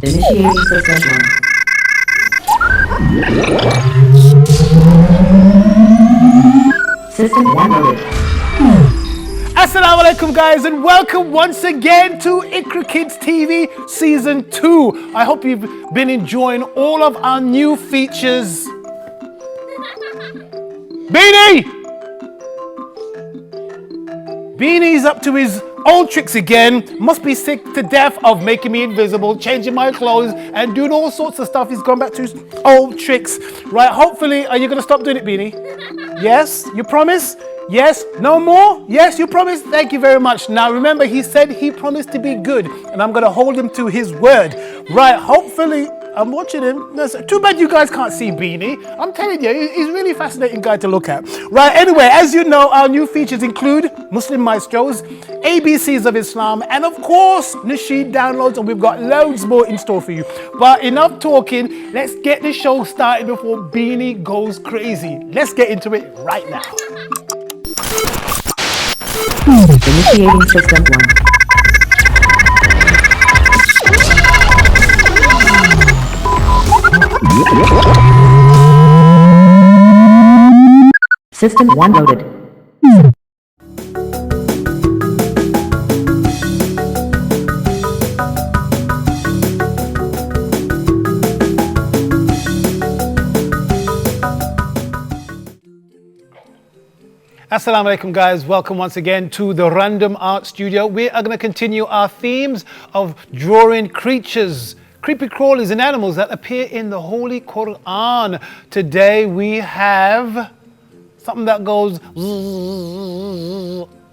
Initiating system 1. System 1 loaded. Assalamu alaikum guys, and welcome once again to IQRA Kids TV Season 2. I hope you've been enjoying all of our new features. Beanie! Beanie's up to his old tricks again. Must be sick to death of making me invisible, changing my clothes, and doing all sorts of stuff. He's gone back to his old tricks. Right, hopefully, are you going to stop doing it, Beanie? Yes? You promise? Yes? No more? Yes, you promise? Thank you very much. Now, remember, he said he promised to be good, and I'm going to hold him to his word. Right, hopefully, I'm watching him. Too bad you guys can't see Beanie. I'm telling you, he's really a fascinating guy to look at. Right, anyway, as you know, our new features include Muslim Maestros, ABCs of Islam, and of course, Nasheed downloads, and we've got loads more in store for you. But enough talking, let's get the show started before Beanie goes crazy. Let's get into it right now. Initiating system 1. System 1 loaded. Assalamu alaikum guys, welcome once again to the Random Art Studio. We are going to continue our themes of drawing creatures, creepy crawlies and animals that appear in the Holy Quran. Today we have something that goes zzz,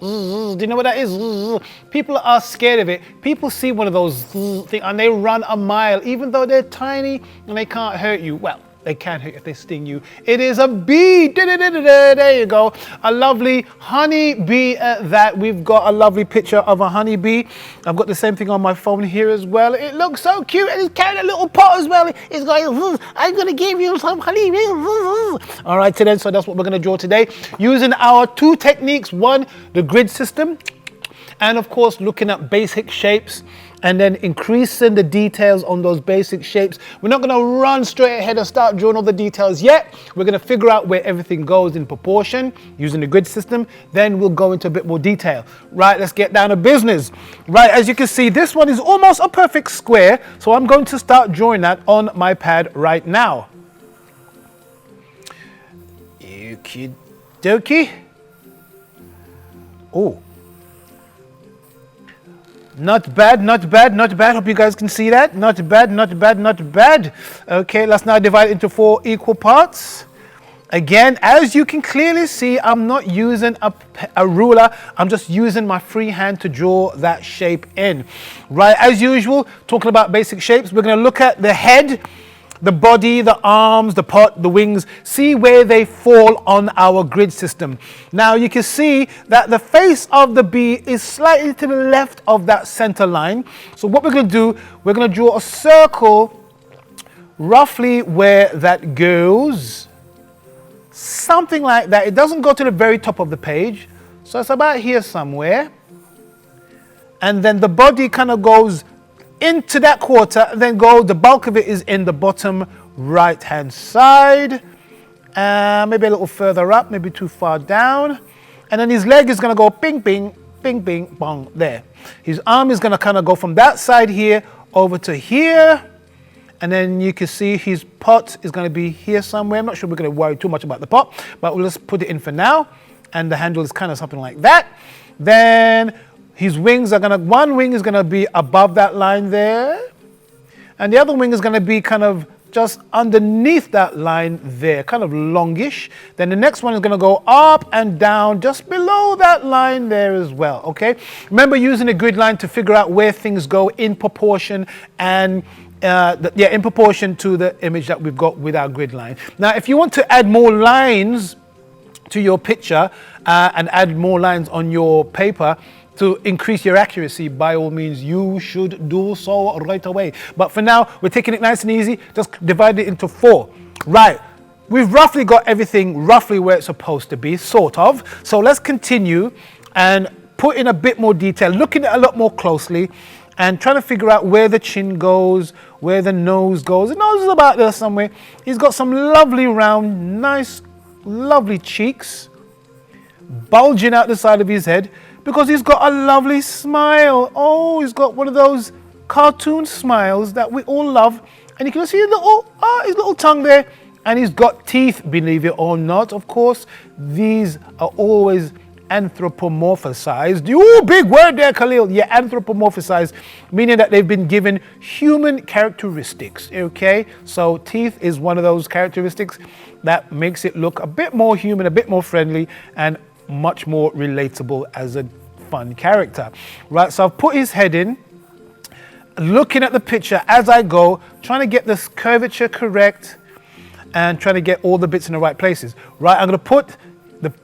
zzz. Do you know what that is? Zzz. People are scared of it. People see one of those things and they run a mile even though they're tiny and they can't hurt you. Well, they can hurt if they sting you. It is a bee. There you go. A lovely honey bee that we've got a lovely picture of a honey bee. I've got the same thing on my phone here as well. It looks so cute and he's carrying a little pot as well. It's going, I'm going to give you some honey bee. All right, so that's what we're going to draw today. Using our two techniques. One, the grid system. And of course, looking at basic shapes and then increasing the details on those basic shapes. We're not going to run straight ahead and start drawing all the details yet. We're going to figure out where everything goes in proportion using the grid system. Then we'll go into a bit more detail. Right, let's get down to business. Right, as you can see, this one is almost a perfect square. So I'm going to start drawing that on my pad right now. Okie dokie. Oh. Not bad, not bad, not bad. Hope you guys can see that. Not bad, not bad, not bad. Okay, let's now divide it into 4 equal parts. Again, as you can clearly see, I'm not using a ruler. I'm just using my free hand to draw that shape in. Right, as usual, talking about basic shapes, we're going to look at the head, the body, the arms, the pot, the wings, see where they fall on our grid system. Now you can see that the face of the bee is slightly to the left of that center line. So what we're going to do, we're going to draw a circle roughly where that goes. Something like that. It doesn't go to the very top of the page. So it's about here somewhere. And then the body kind of goes into that quarter, and then the bulk of it is in the bottom right hand side, maybe a little further up, maybe too far down, and then his leg is going to go ping ping ping ping bong there. His arm is going to kind of go from that side here over to here, and then you can see his pot is going to be here somewhere. I'm not sure we're going to worry too much about the pot, but we'll just put it in for now, and the handle is kind of something like that. Then his wings are going to, one wing is going to be above that line there. And the other wing is going to be kind of just underneath that line there, kind of longish. Then the next one is going to go up and down just below that line there as well, okay? Remember using a grid line to figure out where things go in proportion and in proportion to the image that we've got with our grid line. Now, if you want to add more lines to your picture and add more lines on your paper, to increase your accuracy, by all means, you should do so right away. But for now, we're taking it nice and easy. Just divide it into 4. Right, we've roughly got everything roughly where it's supposed to be, sort of. So let's continue and put in a bit more detail, looking at it a lot more closely. and trying to figure out where the chin goes, where the nose goes. The nose is about there somewhere. He's got some lovely round, nice, lovely cheeks bulging out the side of his head because he's got a lovely smile. Oh, he's got one of those cartoon smiles that we all love. And you can see his little tongue there. And he's got teeth, believe it or not. Of course, these are always anthropomorphized. You big word there, Khaleel. Yeah, anthropomorphized, meaning that they've been given human characteristics, okay? So teeth is one of those characteristics that makes it look a bit more human, a bit more friendly, and much more relatable as a fun character. Right, so I've put his head in, looking at the picture as I go, trying to get this curvature correct, and trying to get all the bits in the right places. Right, I'm going to put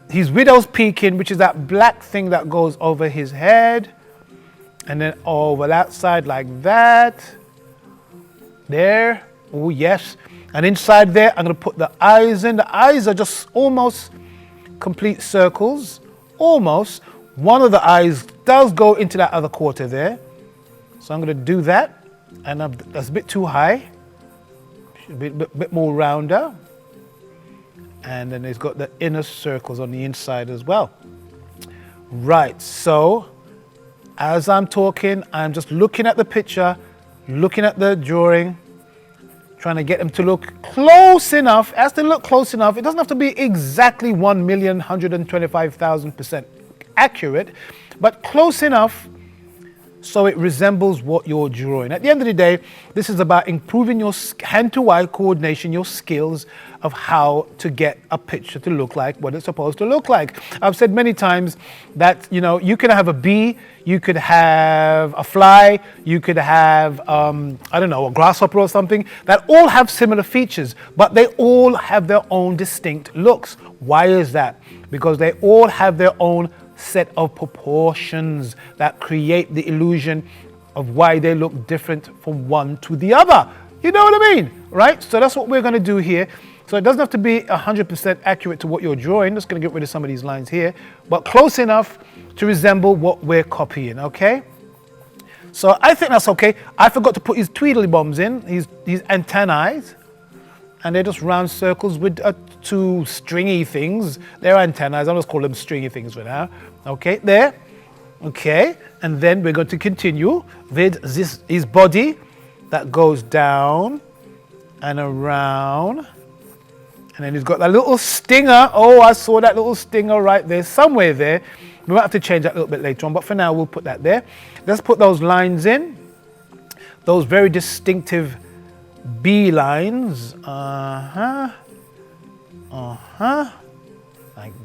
his widow's peak in, which is that black thing that goes over his head, and then over that side like that. There, oh yes. And inside there, I'm going to put the eyes in. The eyes are just almost complete circles, almost. One of the eyes does go into that other quarter there. So I'm going to do that, and that's a bit too high. Should be a bit more rounder. And then it's got the inner circles on the inside as well. Right, so as I'm talking, I'm just looking at the picture, looking at the drawing, trying to get them to look close enough. It has to look close enough. It doesn't have to be exactly 1,125,000% accurate, but close enough so it resembles what you're drawing. At the end of the day, this is about improving your hand-to-eye coordination, your skills of how to get a picture to look like what it's supposed to look like. I've said many times that, you know, you can have a bee, you could have a fly, you could have, I don't know, a grasshopper or something, that all have similar features, but they all have their own distinct looks. Why is that? Because they all have their own set of proportions that create the illusion of why they look different from one to the other. You know what I mean, right? So that's what we're going to do here. So it doesn't have to be 100% accurate to what you're drawing. Just going to get rid of some of these lines here, but close enough to resemble what we're copying, okay? So I think that's okay. I forgot to put his tweedly bombs in, his antennae, and they're just round circles with two stringy things. They're antennae. I'll just call them stringy things for now. Okay, there. Okay, and then we're going to continue with his body that goes down and around. And then he's got that little stinger. Oh, I saw that little stinger right there, somewhere there. We might have to change that a little bit later on, but for now we'll put that there. Let's put those lines in. Those very distinctive B lines. Like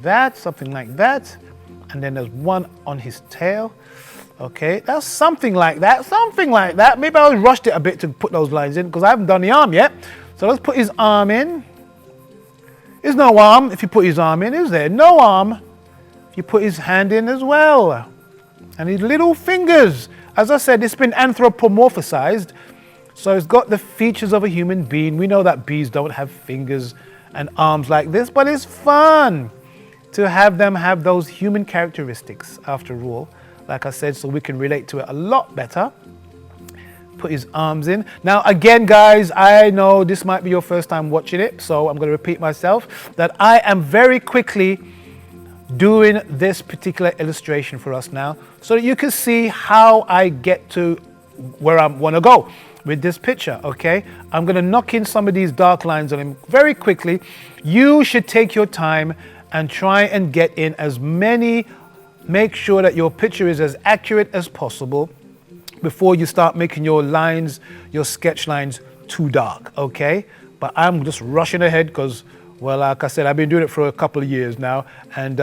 that, something like that. And then there's one on his tail. Okay, that's something like that, Maybe I rushed it a bit to put those lines in because I haven't done the arm yet. So let's put his arm in. There's no arm if you put his arm in, is there? No arm if you put his hand in as well. And his little fingers. As I said, it's been anthropomorphized. So it's got the features of a human being. We know that bees don't have fingers and arms like this, but it's fun to have them have those human characteristics after all, like I said, so we can relate to it a lot better. Put his arms in. Now again, guys, I know this might be your first time watching it, so I'm going to repeat myself that I am very quickly doing this particular illustration for us now so that you can see how I get to where I want to go with this picture, okay? I'm going to knock in some of these dark lines on him very quickly. You should take your time and try and get in as many, make sure that your picture is as accurate as possible before you start making your lines, your sketch lines too dark, okay? But I'm just rushing ahead because, well, like I said, I've been doing it for a couple of years now, and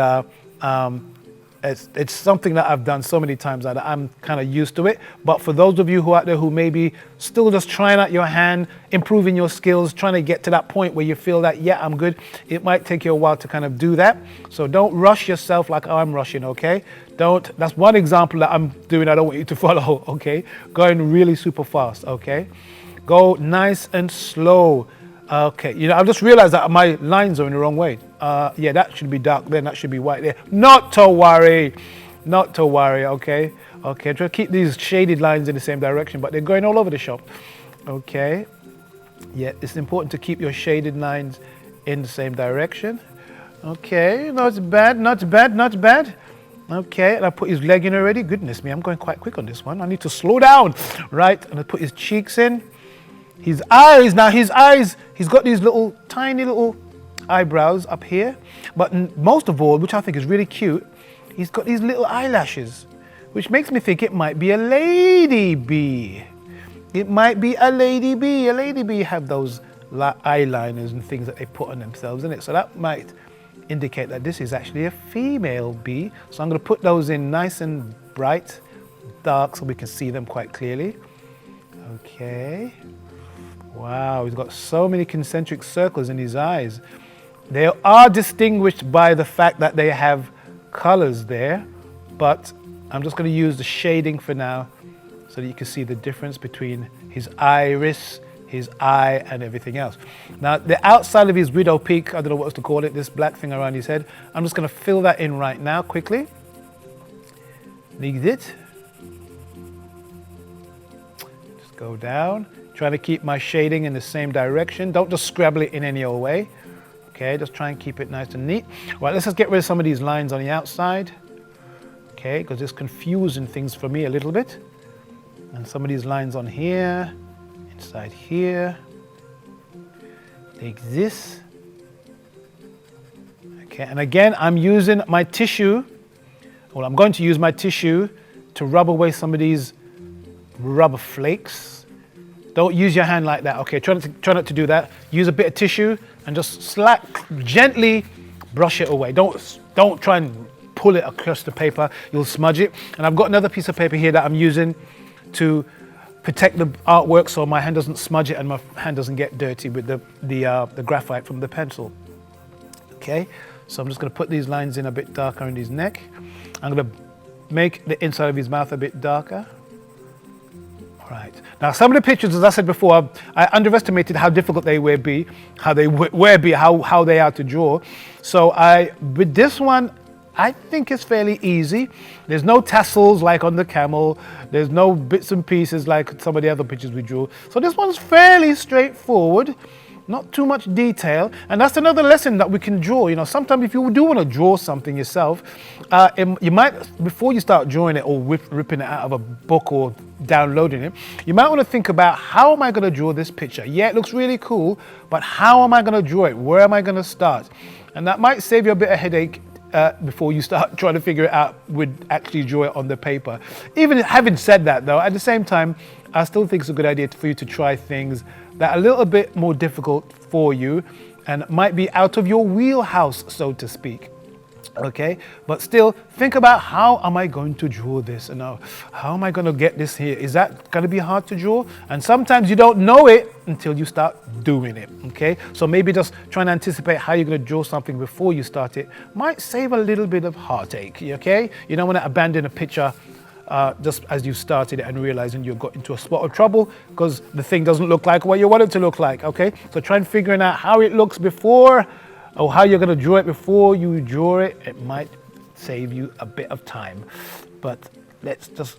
it's something that I've done so many times that I'm kind of used to it. But for those of you who are out there who may be still just trying out your hand, improving your skills, trying to get to that point where you feel that, yeah, I'm good, it might take you a while to kind of do that. So don't rush yourself like I'm rushing, okay? That's one example that I'm doing I don't want you to follow, okay? Going really super fast, okay? Go nice and slow. Okay, you know, I've just realized that my lines are in the wrong way. Yeah, that should be dark there, that should be white there. Not to worry, okay? Okay, try to keep these shaded lines in the same direction, but they're going all over the shop. Okay, yeah, it's important to keep your shaded lines in the same direction. Okay, not bad, not bad, not bad. Okay, and I put his leg in already. Goodness me, I'm going quite quick on this one. I need to slow down. Right, and I put his cheeks in. His eyes, now his eyes, he's got these little, tiny little eyebrows up here. But most of all, which I think is really cute, he's got these little eyelashes, which makes me think it might be a lady bee. It might be a lady bee. A lady bee have those eyeliners and things that they put on themselves, in it. So that might indicate that this is actually a female bee. So I'm going to put those in nice and bright, dark, so we can see them quite clearly. Okay. Wow, he's got so many concentric circles in his eyes. They are distinguished by the fact that they have colors there, but I'm just going to use the shading for now so that you can see the difference between his iris, his eye, and everything else. Now, the outside of his widow peak, I don't know what else to call it, this black thing around his head, I'm just going to fill that in right now quickly. Leave it. Just go down. Trying to keep my shading in the same direction. Don't just scrabble it in any old way. Okay, just try and keep it nice and neat. Right, let's just get rid of some of these lines on the outside. Okay, because it's confusing things for me a little bit. And some of these lines on here, inside here, like this. Okay, and again, I'm using my tissue. Well, I'm going to use my tissue to rub away some of these rubber flakes. Don't use your hand like that. Okay, try not to do that. Use a bit of tissue and just gently brush it away. Don't try and pull it across the paper. You'll smudge it. And I've got another piece of paper here that I'm using to protect the artwork so my hand doesn't smudge it and my hand doesn't get dirty with the graphite from the pencil. Okay, so I'm just going to put these lines in a bit darker in his neck. I'm going to make the inside of his mouth a bit darker. Right. Now, some of the pictures, as I said before, I underestimated how difficult they will be, how they are to draw. So with this one, I think it's fairly easy. There's no tassels like on the camel. There's no bits and pieces like some of the other pictures we drew. So this one's fairly straightforward. Not too much detail, and that's another lesson that we can draw. You know, sometimes if you do want to draw something yourself, you might, before you start drawing it or ripping it out of a book or downloading it, you might want to think about, how am I going to draw this picture? Yeah, it looks really cool, but how am I going to draw it? Where am I going to start? And that might save you a bit of headache before you start trying to figure it out with actually draw it on the paper. Even having said that though, at the same time, I still think it's a good idea for you to try things that are a little bit more difficult for you and might be out of your wheelhouse, so to speak. Okay, but still think about, how am I going to draw this, and how am I going to get this here? Is that going to be hard to draw? And sometimes you don't know it until you start doing it. Okay, so maybe just trying to anticipate how you're going to draw something before you start it might save a little bit of heartache. Okay, you don't want to abandon a picture just as you started it and realizing you got into a spot of trouble because the thing doesn't look like what you want it to look like. Okay, so try and figuring out how it looks before, or how you're going to draw it before you draw it. It might save you a bit of time. But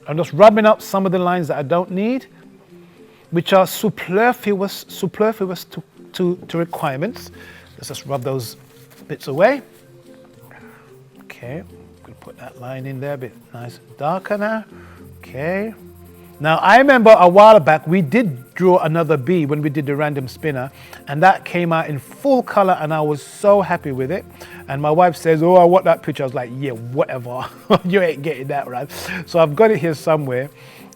I'm just rubbing up some of the lines that I don't need, which are superfluous to requirements. Let's just rub those bits away. Okay, I'm going to put that line in there a bit nice and darker now. Okay. Now, I remember a while back, we did draw another bee when we did the random spinner, and that came out in full color, and I was so happy with it. And my wife says, "Oh, I want that picture." I was like, "Yeah, whatever. You ain't getting that right." So I've got it here somewhere.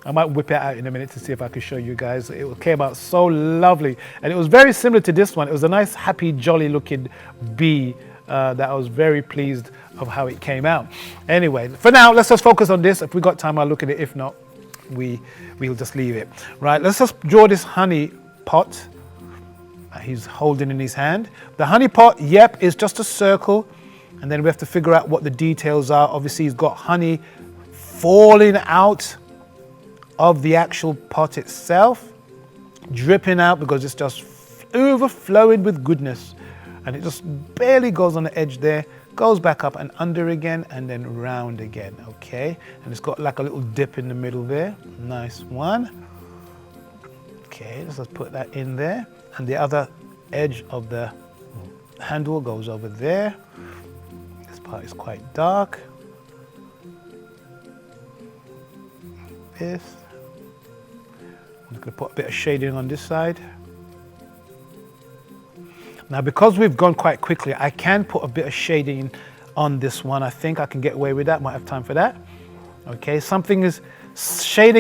I might whip it out in a minute to see if I can show you guys. It came out so lovely, and it was very similar to this one. It was a nice, happy, jolly looking bee that I was very pleased of how it came out. Anyway, for now, let's just focus on this. If we got time, I'll look at it. If not, we'll just leave it. Right, let's just draw this honey pot he's holding in his hand. The honey pot, yep, is just a circle, and then we have to figure out what the details are. Obviously, he's got honey falling out of the actual pot itself, dripping out because it's just overflowing with goodness, and it just barely goes on the edge there goes back up and under again, and then round again, okay? And it's got like a little dip in the middle there. Nice one. Okay, let's just put that in there. And the other edge of the handle goes over there. This part is quite dark. This. I'm just going to put a bit of shading on this side. Now, because we've gone quite quickly, I can put a bit of shading on this one. I think I can get away with that. Might have time for that. Okay, shading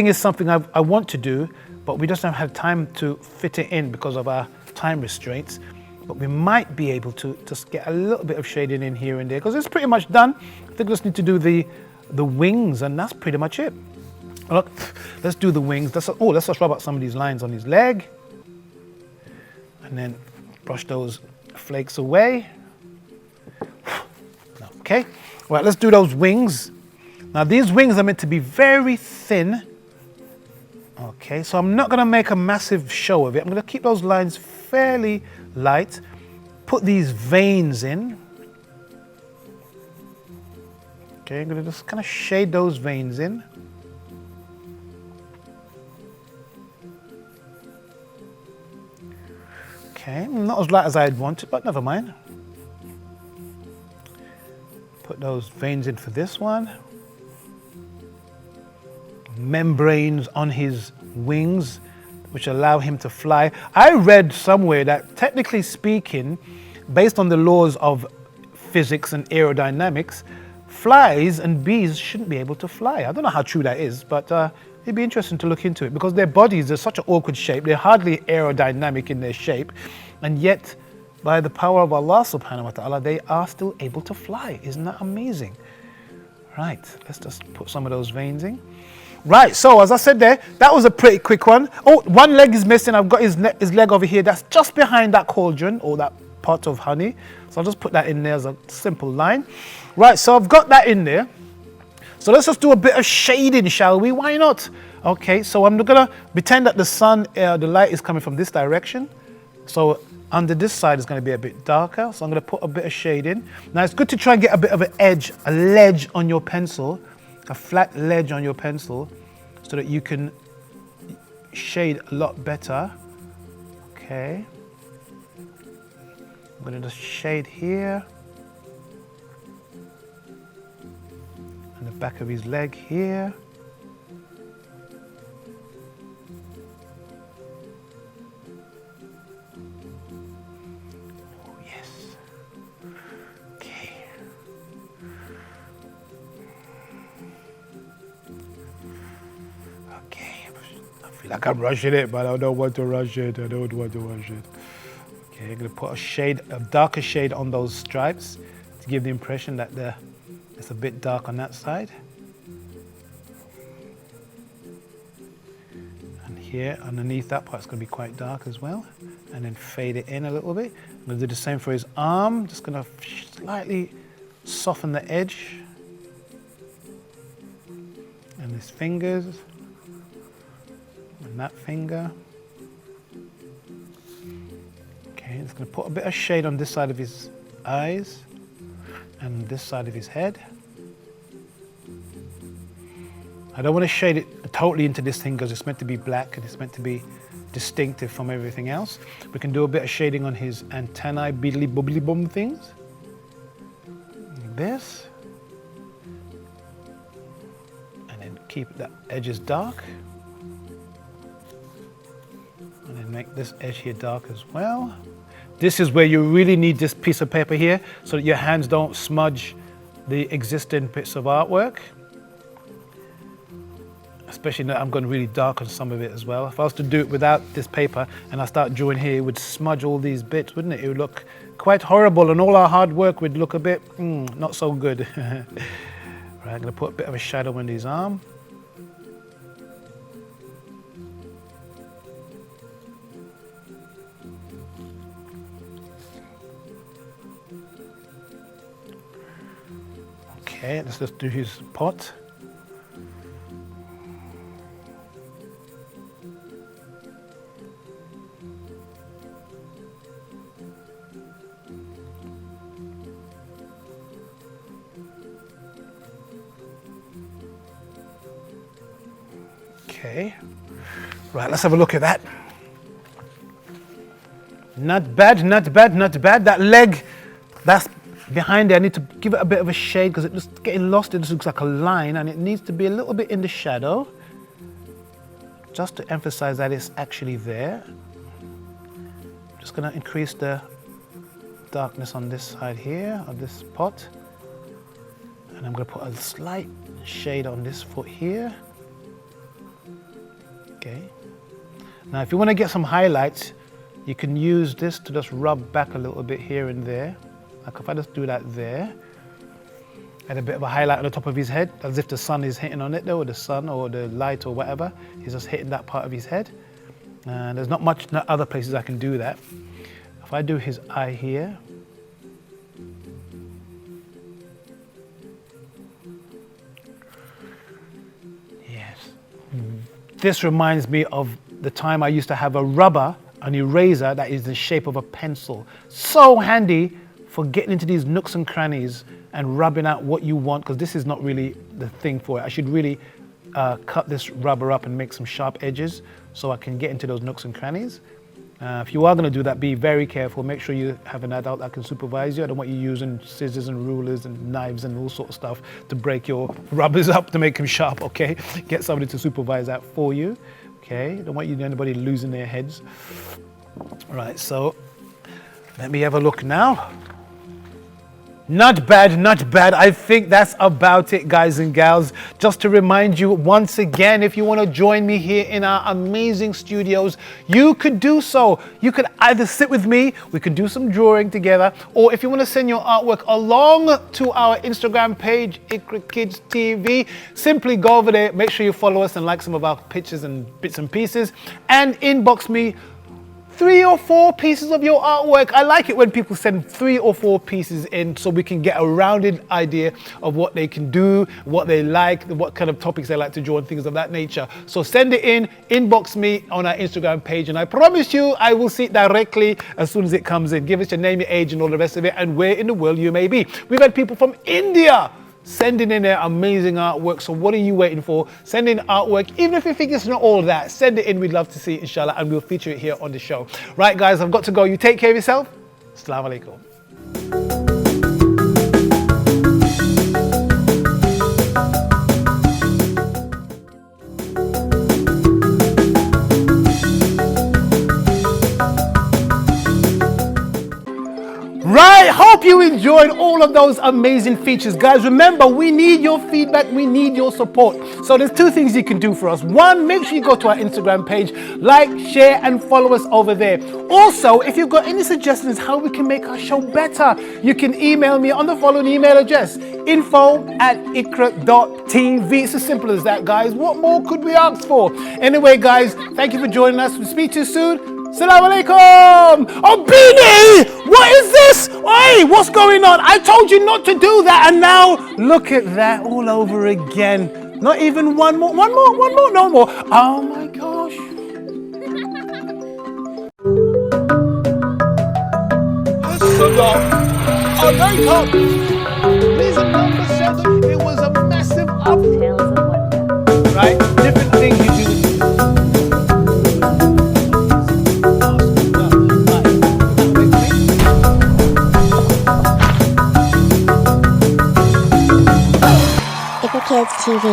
is something I want to do, but we just don't have time to fit it in because of our time restraints. But we might be able to just get a little bit of shading in here and there because it's pretty much done. I think we just need to do the wings, and that's pretty much it. Look, let's do the wings. Let's just rub out some of these lines on his leg, and then brush those flakes away. Okay, right, let's do those wings. Now these wings are meant to be very thin. Okay, so I'm not gonna make a massive show of it. I'm gonna keep those lines fairly light. Put these veins in. Okay, I'm gonna just kind of shade those veins in. Okay, not as light as I'd wanted, but never mind. Put those veins in for this one. Membranes on his wings, which allow him to fly. I read somewhere that, technically speaking, based on the laws of physics and aerodynamics, flies and bees shouldn't be able to fly. I don't know how true that is, but it'd be interesting to look into it because their bodies are such an awkward shape. They're hardly aerodynamic in their shape, and yet by the power of Allah subhanahu wa ta'ala, they are still able to fly. Isn't that amazing? Right, let's just put some of those veins in. Right, so as I said there, that was a pretty quick one. Oh, one leg is missing. I've got his leg over here. That's just behind that cauldron or that pot of honey. So I'll just put that in there as a simple line. Right, so I've got that in there. So let's just do a bit of shading, shall we? Why not? Okay, so I'm gonna pretend that the light is coming from this direction. So under this side is gonna be a bit darker. So I'm gonna put a bit of shade in. Now it's good to try and get a bit of an edge, a ledge on your pencil, a flat ledge on your pencil, so that you can shade a lot better. Okay. I'm gonna just shade here. And the back of his leg here. Oh, yes. Okay. Okay. I feel like I'm rushing it, but I don't want to rush it. I don't want to rush it. Okay, I'm gonna put a darker shade on those stripes to give the impression that it's a bit dark on that side. And here underneath that part's gonna be quite dark as well. And then fade it in a little bit. I'm gonna do the same for his arm. Just gonna slightly soften the edge. And his fingers. And that finger. Okay, just going to put a bit of shade on this side of his eyes and this side of his head. I don't want to shade it totally into this thing because it's meant to be black and it's meant to be distinctive from everything else. We can do a bit of shading on his antennae, beedly bubbly bum things. Like this. And then keep the edges dark. And then make this edge here dark as well. This is where you really need this piece of paper here so that your hands don't smudge the existing bits of artwork. Especially now I'm going really dark on some of it as well. If I was to do it without this paper and I start drawing here, it would smudge all these bits, wouldn't it? It would look quite horrible and all our hard work would look a bit not so good. Right, I'm going to put a bit of a shadow on his arm. Okay, let's just do his pot. Okay. Right, let's have a look at that. Not bad, not bad, not bad. That leg, that's behind there. I need to give it a bit of a shade because it's just getting lost. It just looks like a line and it needs to be a little bit in the shadow. Just to emphasize that it's actually there. Just gonna increase the darkness on this side here, of this pot. And I'm gonna put a slight shade on this foot here. Okay. Now if you wanna get some highlights, you can use this to just rub back a little bit here and there. Like if I just do that there, and a bit of a highlight on the top of his head, as if the sun is hitting on it though, or the sun or the light or whatever, he's just hitting that part of his head. And there's not much other places I can do that. If I do his eye here, yes. This reminds me of the time I used to have a rubber, an eraser that is the shape of a pencil. So handy for getting into these nooks and crannies and rubbing out what you want, because this is not really the thing for it. I should really cut this rubber up and make some sharp edges so I can get into those nooks and crannies. If you are going to do that, be very careful. Make sure you have an adult that can supervise you. I don't want you using scissors and rulers and knives and all sorts of stuff to break your rubbers up to make them sharp, okay? Get somebody to supervise that for you, okay? Don't want anybody losing their heads. Right, so let me have a look now. Not bad, not bad. I think that's about it, guys and gals. Just to remind you once again, if you want to join me here in our amazing studios, you could do so. You could either sit with me, we could do some drawing together, or if you want to send your artwork along to our Instagram page, IQRA Kids TV, simply go over there, make sure you follow us and like some of our pictures and bits and pieces, and inbox me 3 or 4 pieces of your artwork. I like it when people send 3 or 4 pieces in so we can get a rounded idea of what they can do, what they like, what kind of topics they like to draw and things of that nature. So send it in, inbox me on our Instagram page, and I promise you I will see it directly as soon as it comes in. Give us your name, your age and all the rest of it and where in the world you may be. We've had people from India sending in their amazing artwork. So what are you waiting for? Send in artwork, even if you think it's not all that. Send it in. We'd love to see it, inshallah, and we'll feature it here on the show. Right, guys, I've got to go. You take care of yourself. Assalamu alaikum. Right, hope you enjoyed all of those amazing features. Guys, remember, we need your feedback, we need your support. So there's 2 things you can do for us. 1, make sure you go to our Instagram page, like, share, and follow us over there. Also, if you've got any suggestions how we can make our show better, you can email me on the following email address, info@iqra.tv. It's as simple as that, guys. What more could we ask for? Anyway, guys, thank you for joining us. We'll speak to you soon. Assalamu alaikum! Oh, Beanie! What is this? Hey, what's going on? I told you not to do that, and now look at that all over again. Not even one more, no more. Oh my gosh. Reason number 7, it was a massive up. Tales of wonder. Right? Different things you do. IQRA Kids TV.